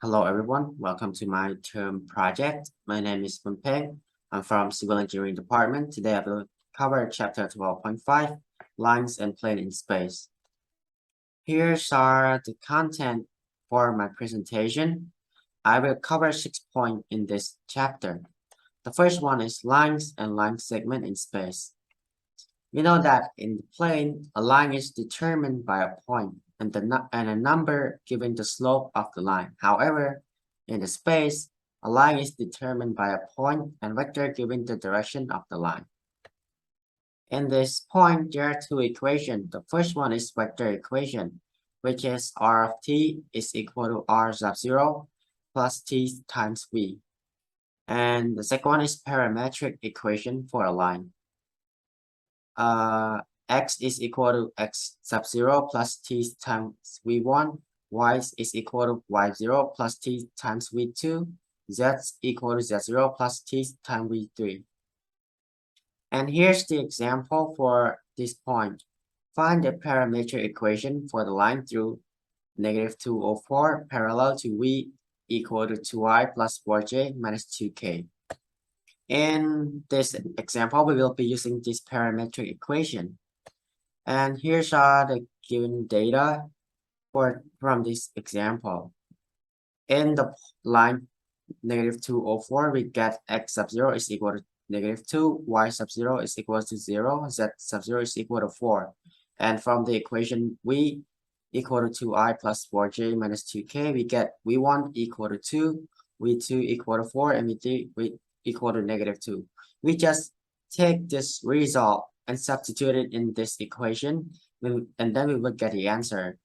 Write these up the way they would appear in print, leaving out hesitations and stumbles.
Hello everyone, welcome to my term project. My name is Peng. I'm from Civil Engineering Department. Today I will cover chapter 12.5, Lines and Plane in Space. Here's are the content for my presentation. I will cover 6 points in this chapter. The first one is lines and line segment in space. We know that in the plane, a line is determined by a point and a number given the slope of the line. However, in the space, a line is determined by a point and vector given the direction of the line. In this point, there are two equations. The first one is vector equation, which is r of t is equal to r sub 0 plus t times v. And the second one is parametric equation for a line. X is equal to x sub 0 plus t times v1, y is equal to y0 plus t times v2, z is equal to z0 plus t times v3. And here's the example for this point. Find the parametric equation for the line through -204 parallel to v equal to 2i plus 4j minus 2k. In this example, we will be using this parametric equation. And here's are the given data from this example. In the line -204, we get x sub 0 is equal to -2, y sub 0 is equal to 0, z sub 0 is equal to 4. And from the equation v equal to 2i plus 4j minus 2k, we get v1 equal to 2, v2 equal to 4, and v3 equal to -2. We just take this result and substitute it in this equation, and then we will get the answer.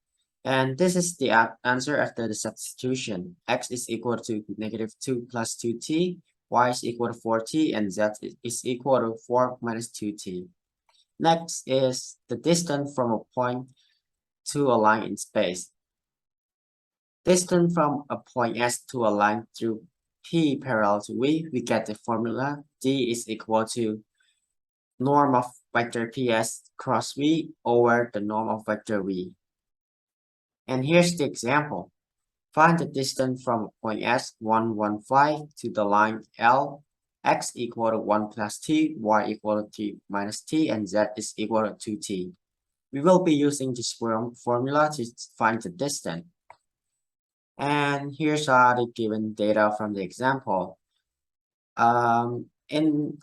And this is the answer after the substitution. X is equal to -2 plus 2t, y is equal to 4t, and z is equal to 4 minus 2t. Next is the distance from a point to a line in space. Distance from a point S to a line through P parallel to V, we get the formula D is equal to norm of vector PS cross V over the norm of vector V. And here's the example. Find the distance from point S 115 to the line L, x equal to 1 plus t, y equal to t minus t, and z is equal to 2t. We will be using this formula to find the distance. And here's are the given data from the example. In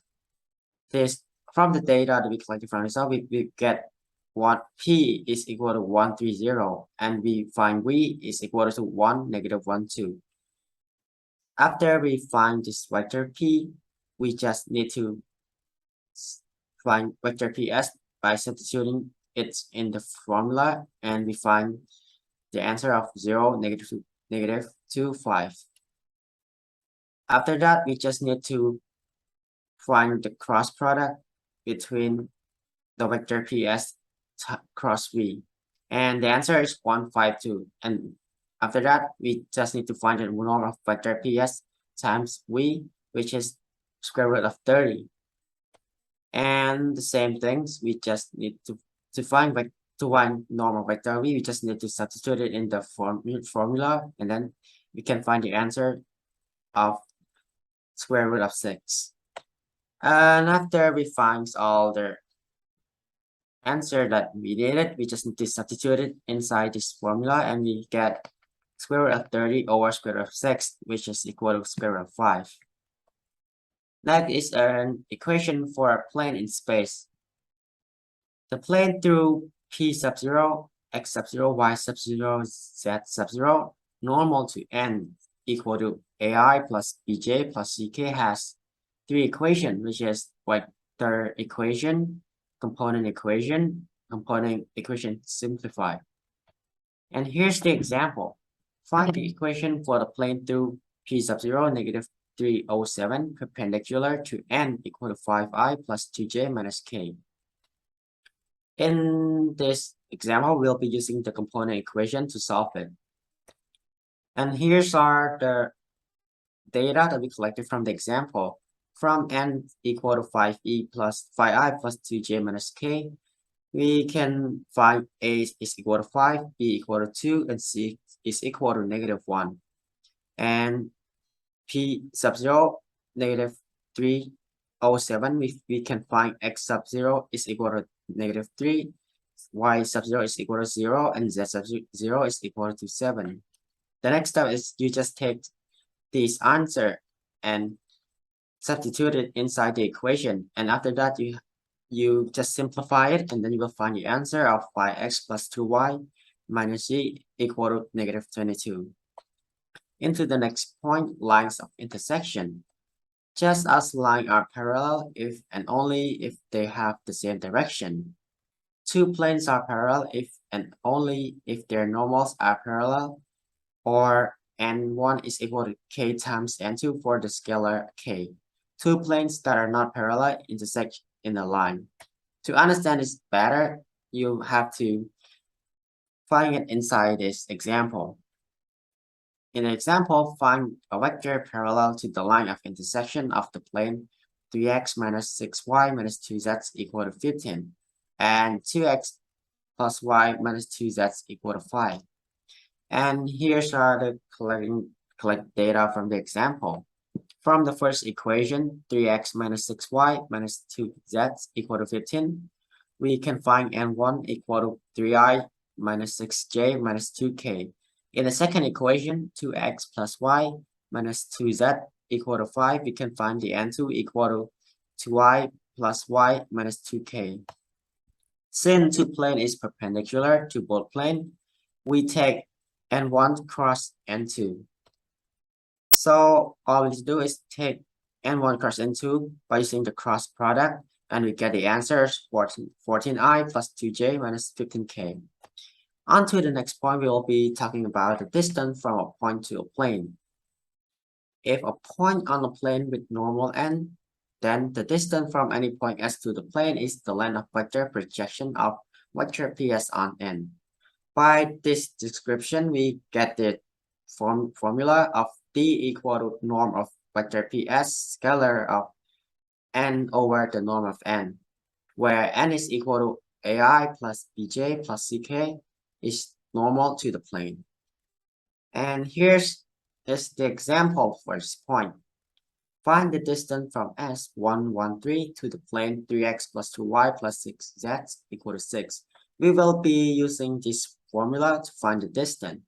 this, from the data that we collected from the result, we get what p is equal to 130, and we find v is equal to 1, -1, 2. After we find this vector p, we just need to find vector ps by substituting it in the formula, and we find the answer of 0, -2, 5. After that, we just need to find the cross product between the vector ps cross v, and the answer is 152. And after that, we just need to find the norm of vector ps times v, which is square root of 30. And the same things, we just need to find norm of vector v, we just need to substitute it in the formula, and then we can find the answer of square root of 6. And after we find all the answer that we needed, we just need to substitute it inside this formula, and we get square root of 30 over square root of 6, which is equal to square root of 5. That is an equation for a plane in space. The plane through P sub 0, X sub 0, Y sub 0, Z sub 0, normal to N equal to AI plus BJ plus CK has three equations, which is vector equation, component equation simplified. And here's the example. Find the equation for the plane through P sub 0, -307, perpendicular to N equal to 5i plus 2j minus k. In this example, we'll be using the component equation to solve it. And here's are the data that we collected from the example. From n equal to 5e plus 5i plus 2j minus k, we can find a is equal to 5, b equal to 2, and c is equal to -1. and p sub 0 negative 307, we can find x sub 0 is equal to negative 3, y sub 0 is equal to 0, and z sub 0 is equal to 7. The next step is you just take this answer and substitute it inside the equation, and after that you just simplify it, and then you will find the answer of 5x plus 2y minus z equal to negative 22. Into the next point, lines of intersection. Just as lines are parallel if and only if they have the same direction. Two planes are parallel if and only if their normals are parallel, or n1 is equal to k times n2 for the scalar k. Two planes that are not parallel intersect in a line. To understand this better, you have to find it inside this example. In the example, find a vector parallel to the line of intersection of the plane 3x minus 6y minus 2z equal to 15 and 2x plus y minus 2z equal to 5. And here's the collect data from the example. From the first equation, 3x minus 6y minus 2z equal to 15, we can find n1 equal to 3i minus 6j minus 2k. In the second equation, 2x plus y minus 2z equal to 5, we can find the n2 equal to 2i plus y minus 2k. Since two plane is perpendicular to both plane, we take n1 cross n2. So all we need to do is take n1 cross n2 by using the cross product, and we get the answers 14i plus 2j minus 15k. On to the next point, we will be talking about the distance from a point to a plane. If a point on a plane with normal n, then the distance from any point s to the plane is the length of vector projection of vector ps on n. By this description, we get the formula of d equal to norm of vector ps scalar of n over the norm of n, where n is equal to ai plus bj plus ck is normal to the plane. And here's the example for this point. Find the distance from S113 to the plane 3x plus 2y plus 6z equal to 6. We will be using this formula to find the distance.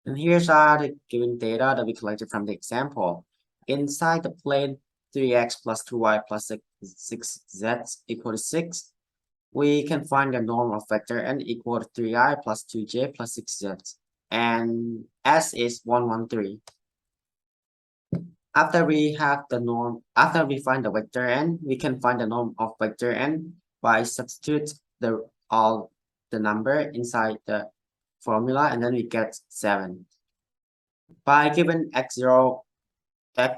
And here's the given data that we collected from the example. Inside the plane 3x plus 2y plus 6z equal to 6, we can find the norm of vector n equal to 3i plus 2j plus 6z, and S is 113. After we find the vector n, we can find the norm of vector n by substitute all the number inside the formula, and then we get 7. By given x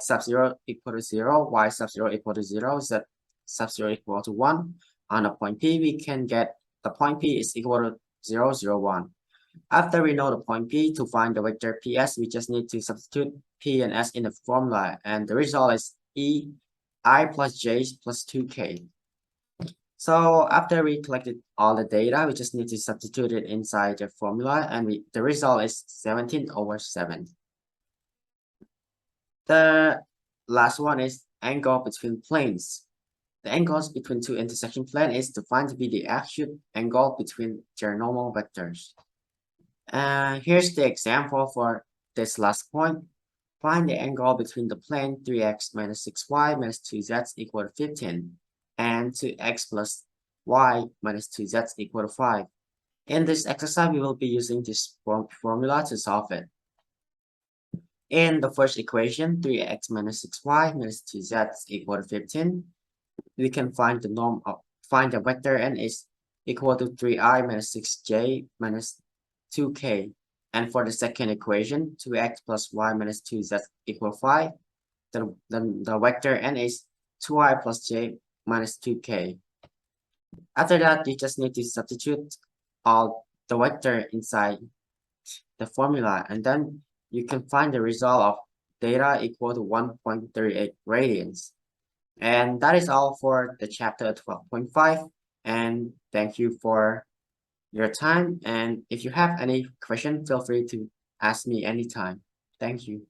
sub 0 equal to 0, y sub 0 equal to 0, z sub 0 equal to 1, on a point P, we can get the point P is equal to 0, 0, 1. After we know the point P, to find the vector PS, we just need to substitute P and S in the formula, and the result is I plus J plus 2K. So after we collected all the data, we just need to substitute it inside the formula, and the result is 17 over 7. The last one is angle between planes. The angles between two intersection planes is defined to be the acute angle between their normal vectors. Here's the example for this last point. Find the angle between the plane 3x minus 6y minus 2z equal to 15 and 2x plus y minus 2z equal to 5. In this exercise, we will be using this formula to solve it. In the first equation, 3x minus 6y minus 2z equal to 15, we can find the vector n is equal to 3i minus 6j minus 2k. And for the second equation, 2x plus y minus 2z equal 5, the vector n is 2i plus j minus 2k. After that, you just need to substitute all the vector inside the formula, and then you can find the result of data equal to 1.38 radians. And that is all for the chapter 12.5, and thank you for your time. And if you have any question, feel free to ask me anytime. Thank you.